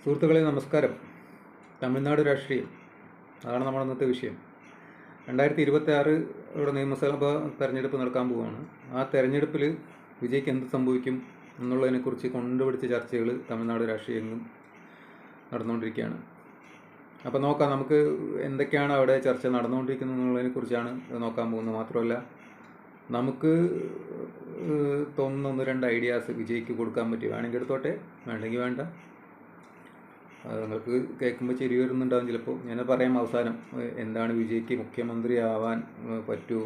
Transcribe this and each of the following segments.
സുഹൃത്തുക്കളെ നമസ്കാരം. തമിഴ്നാട് രാഷ്ട്രീയം, അതാണ് നമ്മുടെ ഇന്നത്തെ വിഷയം. 2026 ഇവിടെ നിയമസഭാ തെരഞ്ഞെടുപ്പ് നടക്കാൻ പോവുകയാണ്. ആ തെരഞ്ഞെടുപ്പിൽ വിജയ്ക്ക് എന്ത് സംഭവിക്കും എന്നുള്ളതിനെക്കുറിച്ച് കൊണ്ടുപിടിച്ച ചർച്ചകൾ തമിഴ്നാട് രാഷ്ട്രീയങ്ങളും നടന്നുകൊണ്ടിരിക്കുകയാണ്. അപ്പോൾ നോക്കാം, നമുക്ക് എന്തൊക്കെയാണ് അവിടെ ചർച്ച നടന്നുകൊണ്ടിരിക്കുന്നത് എന്നുള്ളതിനെക്കുറിച്ചാണ് നോക്കാൻ പോകുന്നത്. മാത്രമല്ല, നമുക്ക് തോന്നുന്ന ഒന്ന് രണ്ട് ഐഡിയാസ് വിജയ്ക്ക് കൊടുക്കാൻ പറ്റി. വേണമെങ്കിൽ എടുത്തോട്ടെ, വേണ്ടെങ്കിൽ വേണ്ട. നിങ്ങൾക്ക് കേൾക്കുമ്പോൾ ചിരി വരുന്നുണ്ടാവും ചിലപ്പോൾ. ഞാൻ പറയാം അവസാനം എന്താണ് വിജയ്ക്ക് മുഖ്യമന്ത്രി ആവാൻ പറ്റുമോ,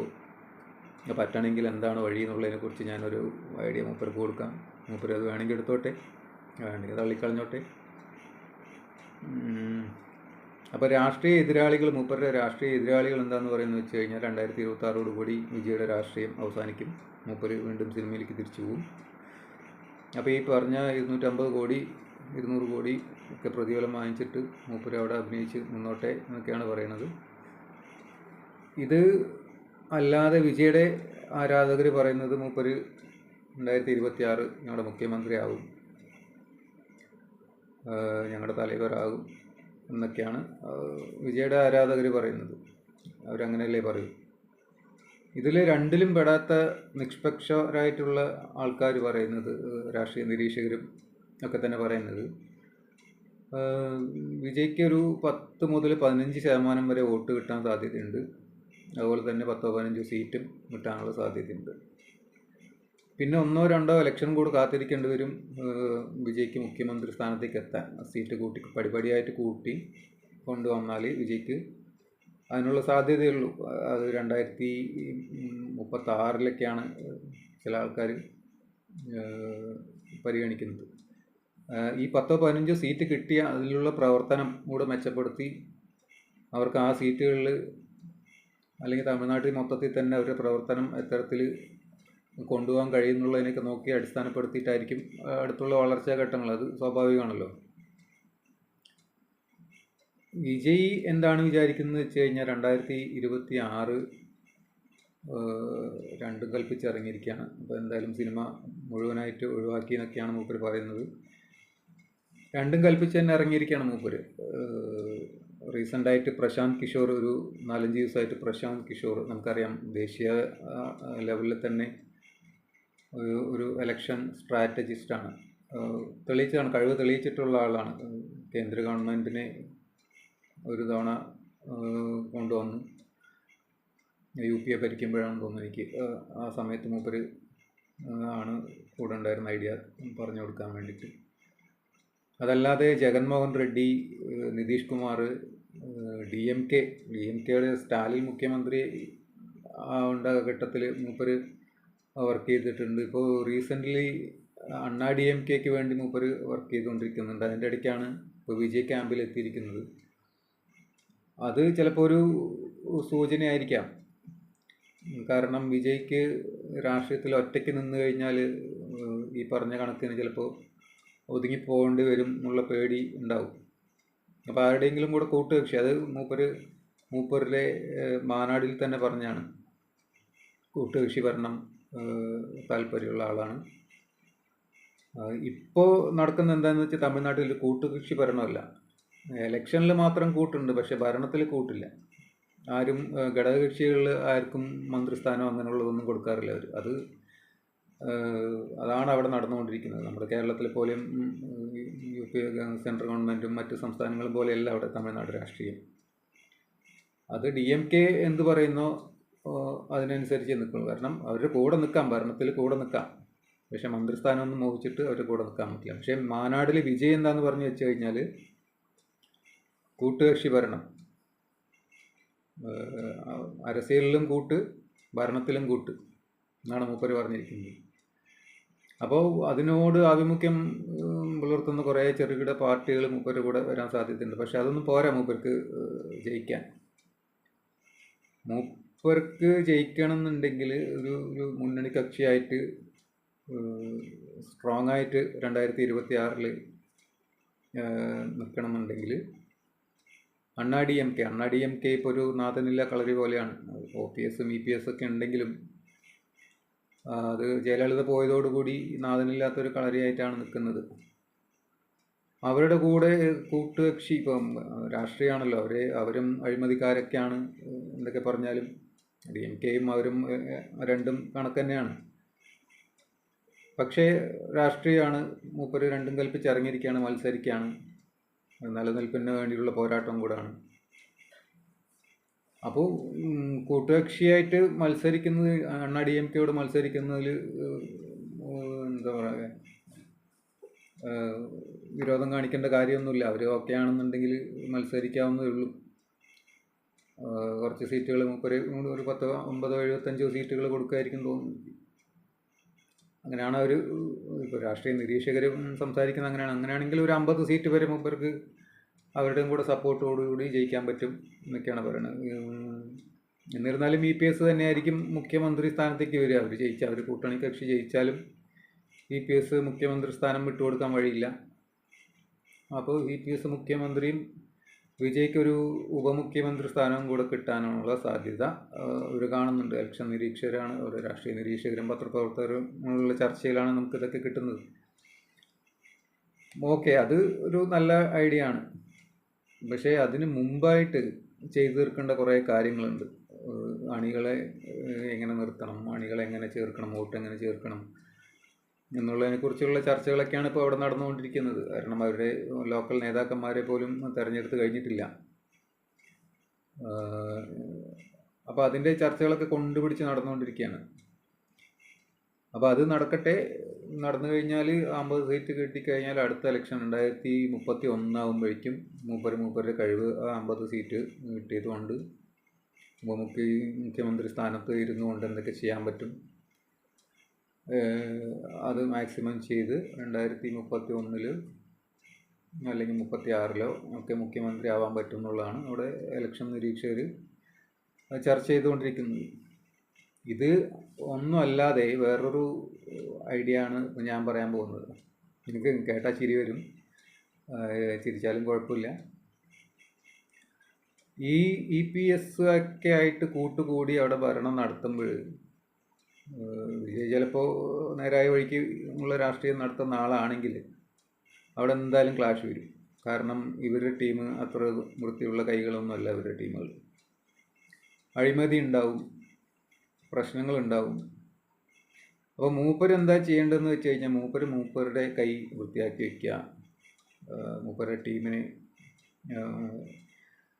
പറ്റണമെങ്കിൽ എന്താണ് വഴി എന്നുള്ളതിനെക്കുറിച്ച് ഞാനൊരു ഐഡിയ മൂപ്പർക്ക് കൊടുക്കാം. മൂപ്പര് അത് വേണമെങ്കിൽ എടുത്തോട്ടെ, വേണമെങ്കിൽ തള്ളിക്കളഞ്ഞോട്ടെ. അപ്പോൾ രാഷ്ട്രീയ എതിരാളികൾ, മൂപ്പരുടെ രാഷ്ട്രീയ എതിരാളികൾ എന്താണെന്ന് പറയുന്നത് വെച്ച് കഴിഞ്ഞാൽ 2026 കൂടി വിജയുടെ രാഷ്ട്രീയം അവസാനിക്കും. മൂപ്പര് വീണ്ടും സിനിമയിലേക്ക് തിരിച്ചു പോകും. അപ്പോൾ ഈ പറഞ്ഞ 250 കോടി 200 കോടി ഒക്കെ പ്രതിഫലം വാങ്ങിച്ചിട്ട് മൂപ്പര് അവിടെ അഭിനയിച്ച് മുന്നോട്ടെ എന്നൊക്കെയാണ് പറയുന്നത്. ഇത് അല്ലാതെ വിജയുടെ ആരാധകർ പറയുന്നത് മൂപ്പര് 2026 ഞങ്ങളുടെ മുഖ്യമന്ത്രി ആവും, ഞങ്ങളുടെ തലവരാകും എന്നൊക്കെയാണ് വിജയുടെ ആരാധകർ പറയുന്നത്. അവരങ്ങനെയല്ലേ പറയൂ. ഇതിൽ രണ്ടിലും പെടാത്ത നിഷ്പക്ഷരായിട്ടുള്ള ആൾക്കാർ പറയുന്നത്, രാഷ്ട്രീയ നിരീക്ഷകരും ഒക്കെ തന്നെ പറയുന്നത്, വിജയ്ക്ക് ഒരു 10 മുതൽ 15% വരെ വോട്ട് കിട്ടാൻ സാധ്യതയുണ്ട്. അതുപോലെ തന്നെ 10-15 സീറ്റും കിട്ടാനുള്ള സാധ്യതയുണ്ട്. പിന്നെ 1-2 ഇലക്ഷൻ കൂടി കാത്തിരിക്കേണ്ടി വരും വിജയ്ക്ക് മുഖ്യമന്ത്രി സ്ഥാനത്തേക്ക് എത്താൻ. സീറ്റ് കൂട്ടി പടിപടിയായിട്ട് കൂട്ടി കൊണ്ടുവന്നാൽ വിജയ്ക്ക് അതിനുള്ള സാധ്യതയുള്ളൂ. അത് 2036 ചില ആൾക്കാർ പരിഗണിക്കുന്നത്. ഈ 10-15 സീറ്റ് കിട്ടിയ അതിലുള്ള പ്രവർത്തനം കൂടെ മെച്ചപ്പെടുത്തി അവർക്ക് ആ സീറ്റുകളിൽ, അല്ലെങ്കിൽ തമിഴ്നാട്ടിൽ മൊത്തത്തിൽ തന്നെ അവരുടെ പ്രവർത്തനം എത്തരത്തിൽ കൊണ്ടുപോകാൻ കഴിയുന്നുള്ളതിനൊക്കെ നോക്കി അടിസ്ഥാനപ്പെടുത്തിയിട്ടായിരിക്കും അടുത്തുള്ള വളർച്ചാ ഘട്ടങ്ങൾ. അത് സ്വാഭാവികമാണല്ലോ. വിജയ് എന്താണ് വിചാരിക്കുന്നത് വെച്ച് കഴിഞ്ഞാൽ 2026 രണ്ടും കൽപ്പിച്ചിറങ്ങിയിരിക്കുകയാണ്. അപ്പോൾ എന്തായാലും സിനിമ മുഴുവനായിട്ട് ഒഴിവാക്കി എന്നൊക്കെയാണ് മൂപ്പര് പറയുന്നത്. രണ്ടും കൽപ്പിച്ച് തന്നെ ഇറങ്ങിയിരിക്കുകയാണ് മൂപ്പര്. റീസെൻ്റായിട്ട് പ്രശാന്ത് കിഷോർ, ഒരു 4-5 ദിവസമായിട്ട് പ്രശാന്ത് കിഷോർ, നമുക്കറിയാം ദേശീയ ലെവലിൽ തന്നെ ഒരു ഇലക്ഷൻ സ്ട്രാറ്റജിസ്റ്റാണ്. തെളിയിച്ചതാണ്, കഴിവ് തെളിയിച്ചിട്ടുള്ള ആളാണ്. കേന്ദ്ര ഗവൺമെൻറ്റിനെ ഒരു തവണ കൊണ്ടുവന്നു UP ഭരിക്കുമ്പോഴാണെന്ന് തോന്നുന്നു എനിക്ക്. ആ സമയത്ത് മൂപ്പര് ആണ് കൂടെ ഉണ്ടായിരുന്ന ഐഡിയ പറഞ്ഞു കൊടുക്കാൻ വേണ്ടിയിട്ട്. അതല്ലാതെ ജഗൻമോഹൻ റെഡ്ഡി, നിതീഷ് കുമാർ, DMKയുടെ സ്റ്റാലിൻ മുഖ്യമന്ത്രി ആവേണ്ട ഘട്ടത്തിൽ മൂപ്പര് വർക്ക് ചെയ്തിട്ടുണ്ട്. ഇപ്പോൾ റീസെൻ്റ്ലി അണ്ണാ DMKക്ക് വേണ്ടി മൂപ്പര് വർക്ക് ചെയ്തുകൊണ്ടിരിക്കുന്നുണ്ട്. അതിൻ്റെ ഇടയ്ക്കാണ് ഇപ്പോൾ വിജയ് ക്യാമ്പിൽ എത്തിയിരിക്കുന്നത്. അത് ചിലപ്പോൾ ഒരു സൂചനയായിരിക്കാം. കാരണം വിജയ്ക്ക് രാഷ്ട്രീയത്തിൽ ഒറ്റയ്ക്ക് നിന്ന് കഴിഞ്ഞാൽ ഈ പറഞ്ഞ കണക്കിന് ചിലപ്പോൾ ഒതുങ്ങിപ്പോകേണ്ടി വരും എന്നുള്ള പേടി ഉണ്ടാവും. അപ്പോൾ ആരുടെയെങ്കിലും കൂടെ കൂട്ടുകക്ഷി, അത് മൂപ്പരുടെ മാനാടിൽ തന്നെ പറഞ്ഞാണ്, കൂട്ടുകക്ഷി ഭരണം താല്പര്യമുള്ള ആളാണ്. ഇപ്പോൾ നടക്കുന്ന എന്താണെന്ന് വെച്ചാൽ തമിഴ്നാട്ടിൽ കൂട്ടുകക്ഷി ഭരണമല്ല. ഇലക്ഷനിൽ മാത്രം കൂട്ടുണ്ട്, പക്ഷെ ഭരണത്തിൽ കൂട്ടില്ല. ആരും ഘടകകക്ഷികളിൽ ആർക്കും മന്ത്രിസ്ഥാനം അങ്ങനെയുള്ളതൊന്നും കൊടുക്കാറില്ല അവർ. അതാണ് അവിടെ നടന്നുകൊണ്ടിരിക്കുന്നത്. നമ്മുടെ കേരളത്തിലെ പോലെയും UP സെൻട്രൽ ഗവൺമെൻറ്റും മറ്റ് സംസ്ഥാനങ്ങളും പോലെയല്ല അവിടെ തമിഴ്നാട് രാഷ്ട്രീയം. അത് DMK എന്ത് പറയുന്നോ അതിനനുസരിച്ച് നിൽക്കുന്നു. കാരണം അവരുടെ കൂടെ നിൽക്കാം, ഭരണത്തിൽ കൂടെ നിൽക്കാം, പക്ഷെ മന്ത്രിസ്ഥാനമൊന്നും മോഹിച്ചിട്ട് അവരുടെ കൂടെ നിൽക്കാൻ പറ്റില്ല. പക്ഷേ മാനാടിൽ വിജയ് എന്താന്ന് പറഞ്ഞു വെച്ച് കഴിഞ്ഞാൽ കൂട്ടുകക്ഷി ഭരണം, അരസിയലിലും കൂട്ട്, ഭരണത്തിലും കൂട്ട് എന്നാണ് മൂപ്പര് പറഞ്ഞിരിക്കുന്നത്. അപ്പോൾ അതിനോട് ആഭിമുഖ്യം പുലർത്തുന്ന കുറേ ചെറുകിട പാർട്ടികൾ മൂപ്പരുടെ കൂടെ വരാൻ സാധ്യതയുണ്ട്. പക്ഷെ അതൊന്നും പോരാ മൂപ്പർക്ക് ജയിക്കാൻ. മൂപ്പർക്ക് ജയിക്കണം എന്നുണ്ടെങ്കിൽ ഒരു മുന്നണി കക്ഷിയായിട്ട് സ്ട്രോങ് ആയിട്ട് 2026 നിൽക്കണമെന്നുണ്ടെങ്കിൽ അണ്ണാ DMK ഇപ്പോൾ ഒരു നാഥനില്ല കളരി പോലെയാണ്. OPSഉം EPS ഒക്കെ ഉണ്ടെങ്കിലും അത് ജയലളിത പോയതോടുകൂടി നാഥനില്ലാത്തൊരു കളരിയായിട്ടാണ് നിൽക്കുന്നത്. അവരുടെ കൂടെ കൂട്ടുകക്ഷി ഇപ്പം രാഷ്ട്രീയമാണല്ലോ, അവരും അഴിമതിക്കാരൊക്കെയാണ് എന്തൊക്കെ പറഞ്ഞാലും. DMKയും അവരും രണ്ടും കണക്ക് തന്നെയാണ്. പക്ഷേ രാഷ്ട്രീയമാണ്, മൂപ്പര് രണ്ടും കൽപ്പിച്ച് ഇറങ്ങിയിരിക്കുകയാണ്, മത്സരിക്കുകയാണ്, നിലനിൽപ്പിന് വേണ്ടിയുള്ള പോരാട്ടം കൂടാണ്. അപ്പോൾ കൂട്ടുകക്ഷിയായിട്ട് മത്സരിക്കുന്നത്, DMKയോട് മത്സരിക്കുന്നതിൽ എന്താ പറയുക, വിരോധം കാണിക്കേണ്ട കാര്യമൊന്നുമില്ല. അവർ ഓക്കെ ആണെന്നുണ്ടെങ്കിൽ മത്സരിക്കാവുന്നതേ ഉള്ളൂ. കുറച്ച് സീറ്റുകൾ മൂപ്പര് ഒരു 10, 50, 75 സീറ്റുകൾ കൊടുക്കുമായിരിക്കും തോന്നുന്നു. അങ്ങനെയാണ് അവർ ഇപ്പോൾ രാഷ്ട്രീയ നിരീക്ഷകർ സംസാരിക്കുന്നത്. അങ്ങനെയാണെങ്കിൽ ഒരു 50 സീറ്റ് വരെ മൂപ്പർക്ക് അവരുടെയും കൂടെ സപ്പോർട്ടോടുകൂടി ജയിക്കാൻ പറ്റും എന്നൊക്കെയാണ് പറയുന്നത്. എന്നിരുന്നാലും EPS തന്നെയായിരിക്കും മുഖ്യമന്ത്രി സ്ഥാനത്തേക്ക് വരിക. അവർ ജയിച്ചാൽ, അവർ കൂട്ടണി കക്ഷി ജയിച്ചാലും EPS മുഖ്യമന്ത്രി സ്ഥാനം വിട്ടുകൊടുക്കാൻ വഴിയില്ല. അപ്പോൾ EPS മുഖ്യമന്ത്രിയും വിജയ്ക്കൊരു ഉപമുഖ്യമന്ത്രി സ്ഥാനവും കൂടെ കിട്ടാനുള്ള സാധ്യത അവർ കാണുന്നുണ്ട്. ഇലക്ഷൻ നിരീക്ഷകരാണ്, ഒരു രാഷ്ട്രീയ നിരീക്ഷകരും പത്രപ്രവർത്തകരും ഉള്ള ചർച്ചയിലാണ് നമുക്കിതൊക്കെ കിട്ടുന്നത്. ഓക്കെ, അത് ഒരു നല്ല ഐഡിയ ആണ്. പക്ഷേ അതിന് മുമ്പായിട്ട് ചെയ്തു തീർക്കേണ്ട കുറേ കാര്യങ്ങളുണ്ട്. അണികളെ എങ്ങനെ നിർത്തണം, അണികളെ എങ്ങനെ ചേർക്കണം, വോട്ട് എങ്ങനെ ചേർക്കണം എന്നുള്ളതിനെക്കുറിച്ചുള്ള ചർച്ചകളൊക്കെയാണ് ഇപ്പോൾ അവിടെ നടന്നുകൊണ്ടിരിക്കുന്നത്. കാരണം അവരുടെ ലോക്കൽ നേതാക്കന്മാരെ പോലും തിരഞ്ഞെടുത്ത് കഴിഞ്ഞിട്ടില്ല. അപ്പോൾ അതിൻ്റെ ചർച്ചകളൊക്കെ കൊണ്ടുപിടിച്ച് നടന്നുകൊണ്ടിരിക്കുകയാണ്. അപ്പോൾ അത് നടക്കട്ടെ. നടന്നു കഴിഞ്ഞാൽ 50 സീറ്റ് കിട്ടിക്കഴിഞ്ഞാൽ അടുത്ത ഇലക്ഷൻ 2031 ആകുമ്പോഴേക്കും മൂപ്പരുടെ കഴിവ് 50 സീറ്റ് കിട്ടിയതുകൊണ്ട് മുഖ്യമന്ത്രി സ്ഥാനത്ത് ഇരുന്നുകൊണ്ട് എന്തൊക്കെ ചെയ്യാൻ പറ്റും അത് മാക്സിമം ചെയ്ത് 2031 അല്ലെങ്കിൽ 36 ഒക്കെ മുഖ്യമന്ത്രി ആവാൻ പറ്റും എന്നുള്ളതാണ് അവിടെ ഇലക്ഷൻ നിരീക്ഷകർ ചർച്ച ചെയ്തുകൊണ്ടിരിക്കുന്നത്. ഇത് ഒന്നും അല്ലാതെ വേറൊരു ഐഡിയ ആണ് ഞാൻ പറയാൻ പോകുന്നത്. എനിക്ക് കേട്ടാൽ ചിരി വരും, ചിരിച്ചാലും കുഴപ്പമില്ല. ഈ EPS ഒക്കെ ആയിട്ട് കൂട്ടുകൂടി അവിടെ ഭരണം നടത്തുമ്പോൾ വിജയ് ചിലപ്പോൾ നേരായ വഴിക്ക് ഉള്ള രാഷ്ട്രീയം നടത്തുന്ന ആളാണെങ്കിൽ അവിടെ എന്തായാലും ക്ലാഷ് വരും. കാരണം ഇവരുടെ ടീം അത്ര വൃത്തിയുള്ള കൈകളൊന്നുമല്ല ഇവരുടെ ടീമുകൾ. അഴിമതി ഉണ്ടാവും, പ്രശ്നങ്ങളുണ്ടാവും. അപ്പോൾ മൂപ്പർ എന്താ ചെയ്യേണ്ടതെന്ന് വെച്ച് കഴിഞ്ഞാൽ മൂപ്പരുടെ കൈ വൃത്തിയാക്കി വയ്ക്കുക, മൂപ്പരുടെ ടീമിനെ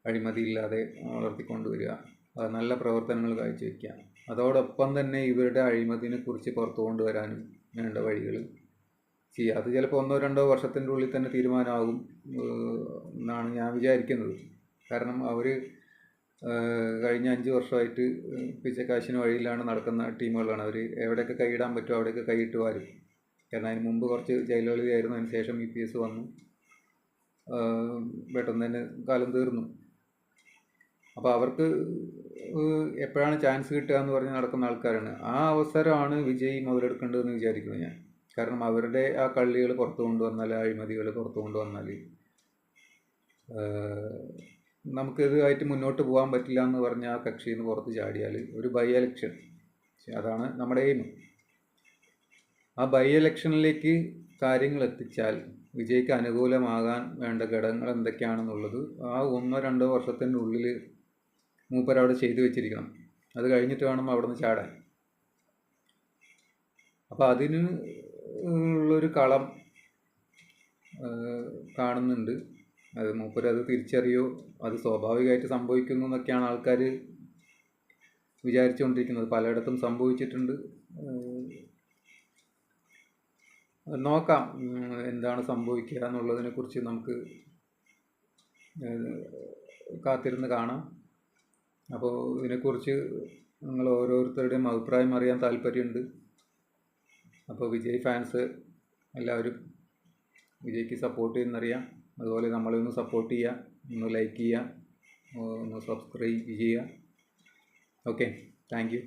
അഴിമതിയില്ലാതെ വളർത്തിക്കൊണ്ടുവരിക, നല്ല പ്രവർത്തനങ്ങൾ കാഴ്ചവെക്കുക. അതോടൊപ്പം തന്നെ ഇവരുടെ അഴിമതിനെ കുറിച്ച് പുറത്തു കൊണ്ടുവരാനും വേണ്ട വഴികൾ ചെയ്യുക. അത് ചിലപ്പോൾ 1-2 വർഷത്തിൻ്റെ ഉള്ളിൽ തന്നെ തീരുമാനമാകും എന്നാണ് ഞാൻ വിചാരിക്കുന്നത്. കാരണം അവർ കഴിഞ്ഞ 5 വർഷമായിട്ട് പിച്ചക്കാശിന് വഴിയിലാണ് നടക്കുന്ന ടീമുകളാണ്. അവർ എവിടെയൊക്കെ കൈയിടാൻ പറ്റുമോ അവിടെയൊക്കെ കൈയിട്ട് വാരും. കാരണം അതിന് മുമ്പ് കുറച്ച് ജയിലുകളിലായിരുന്നു, അതിന് ശേഷം EPS വന്നു, പെട്ടെന്ന് തന്നെ കാലം തീർന്നു. അപ്പോൾ അവർക്ക് എപ്പോഴാണ് ചാൻസ് കിട്ടുക എന്ന് പറഞ്ഞ് നടക്കുന്ന ആൾക്കാരാണ്. ആ അവസരമാണ് വിജയ് മുതലെടുക്കേണ്ടതെന്ന് വിചാരിക്കുന്നു ഞാൻ. കാരണം അവരുടെ ആ കള്ളികൾ പുറത്തു കൊണ്ടുവന്നാൽ, അഴിമതികൾ പുറത്തു കൊണ്ടുവന്നാൽ നമുക്കിതുമായിട്ട് മുന്നോട്ട് പോകാൻ പറ്റില്ല എന്ന് പറഞ്ഞ ആ കക്ഷിയിൽ നിന്ന് പുറത്ത് ചാടിയാൽ ഒരു ബൈ ഇലക്ഷൻ, അതാണ് നമ്മുടെ എയിം. ആ ബൈ ഇലക്ഷനിലേക്ക് കാര്യങ്ങൾ എത്തിച്ചാൽ വിജയ്ക്ക് അനുകൂലമാകാൻ വേണ്ട ഘടകങ്ങൾ എന്തൊക്കെയാണെന്നുള്ളത് ആ 1-2 വർഷത്തിൻ്റെ ഉള്ളിൽ മൂപ്പരവിടെ ചെയ്തു വെച്ചിരിക്കണം. അത് കഴിഞ്ഞിട്ട് വേണം അവിടെ നിന്ന് ചാടാൻ. അപ്പോൾ അതിന് ഉള്ളൊരു കളം കാണുന്നുണ്ട്. അത് മൂപ്പരത് തിരിച്ചറിയോ, അത് സ്വാഭാവികമായിട്ട് സംഭവിക്കുന്നു എന്നൊക്കെയാണ് ആൾക്കാർ വിചാരിച്ചുകൊണ്ടിരിക്കുന്നത്. പലയിടത്തും സംഭവിച്ചിട്ടുണ്ട്. നോക്കാം എന്താണ് സംഭവിക്കുക എന്നുള്ളതിനെക്കുറിച്ച് നമുക്ക് കാത്തിരുന്ന് കാണാം. അപ്പോൾ ഇതിനെക്കുറിച്ച് നിങ്ങൾ ഓരോരുത്തരുടെയും അഭിപ്രായം അറിയാൻ താല്പര്യമുണ്ട്. അപ്പോൾ വിജയ് ഫാൻസ് എല്ലാവരും വിജയ്ക്ക് സപ്പോർട്ട് ചെയ്യുന്നറിയാം. അതുപോലെ നമ്മളൊന്ന് സപ്പോർട്ട് ചെയ്യുക, ഒന്ന് ലൈക്ക് ചെയ്യുക, ഒന്ന് സബ്സ്ക്രൈബ് ചെയ്യുക. Okay, thank you.